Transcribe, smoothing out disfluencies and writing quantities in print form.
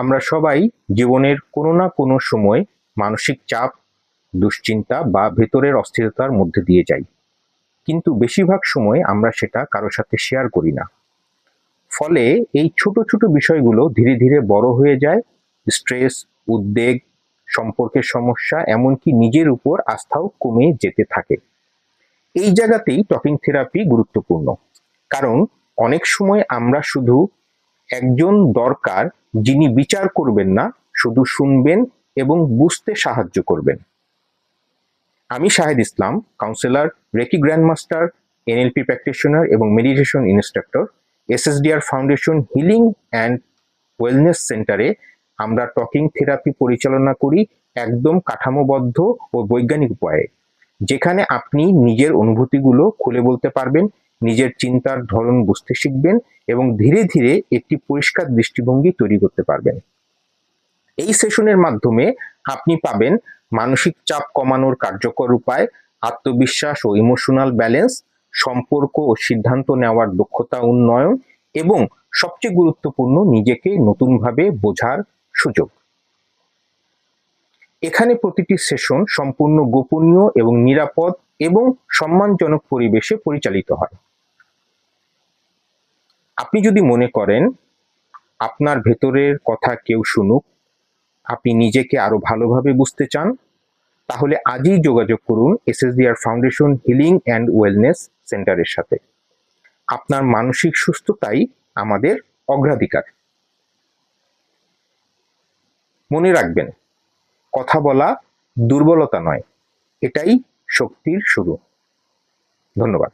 আমরা সবাই জীবনের কোনো না কোনো সময় মানসিক চাপ, দুশ্চিন্তা বা ভেতরের অস্থিরতার মধ্যে দিয়ে যাই, কিন্তু বেশিরভাগ সময় আমরা সেটা কারোর সাথে শেয়ার করি না। ফলে এই ছোট ছোট বিষয়গুলো ধীরে ধীরে বড় হয়ে যায়, স্ট্রেস, উদ্বেগ, সম্পর্কের সমস্যা, এমনকি নিজের উপর আস্থাও কমে যেতে থাকে। এই জায়গাতেই টকিং থেরাপি গুরুত্বপূর্ণ, কারণ অনেক সময় আমরা শুধু একজন দরকার যিনি বিচার করবেন না, শুধু শুনবেন এবং বুঝতে সাহায্য করবেন। আমি Shahed Islam, counsellor, reiki grandmaster, NLP practitioner এবং meditation instructor. SSDR foundation healing and wellness সেন্টারে আমরা টকিং থেরাপি পরিচালনা করি একদম কাঠামোবদ্ধ ও বৈজ্ঞানিক উপায়ে, যেখানে আপনি নিজের অনুভূতিগুলো খুলে বলতে পারবেন, নিজের চিন্তার ধরন বুঝতে শিখবেন এবং ধীরে ধীরে একটি পরিষ্কার দৃষ্টিভঙ্গি তৈরি করতে পারবেন। এই সেশনের মাধ্যমে আপনি পাবেন মানসিক চাপ কমানোর কার্যকর উপায়, আত্মবিশ্বাস ও ইমোশনাল ব্যালেন্স, সম্পর্ক ও সিদ্ধান্ত নেওয়ার দক্ষতা উন্নয়ন এবং সবচেয়ে গুরুত্বপূর্ণ, নিজেকে নতুনভাবে বোঝার সুযোগ। এখানে প্রতিটি সেশন সম্পূর্ণ গোপনীয় এবং নিরাপদ এবং সম্মানজনক পরিবেশে পরিচালিত হয়। আপনি যদি মনে করেন আপনার ভেতরের কথা কেউ শুনুক, আপনি নিজেকে আরো ভালোভাবে বুঝতে চান, তাহলে আজই যোগাযোগ করুন এসএসডিআর ফাউন্ডেশন হিলিং অ্যান্ড ওয়েলনেস সেন্টারের সাথে। আপনার মানসিক সুস্থতাই আমাদের অগ্রাধিকার। মনে রাখবেন, কথা বলা দুর্বলতা নয়, এটাই শক্তির শুরু। ধন্যবাদ।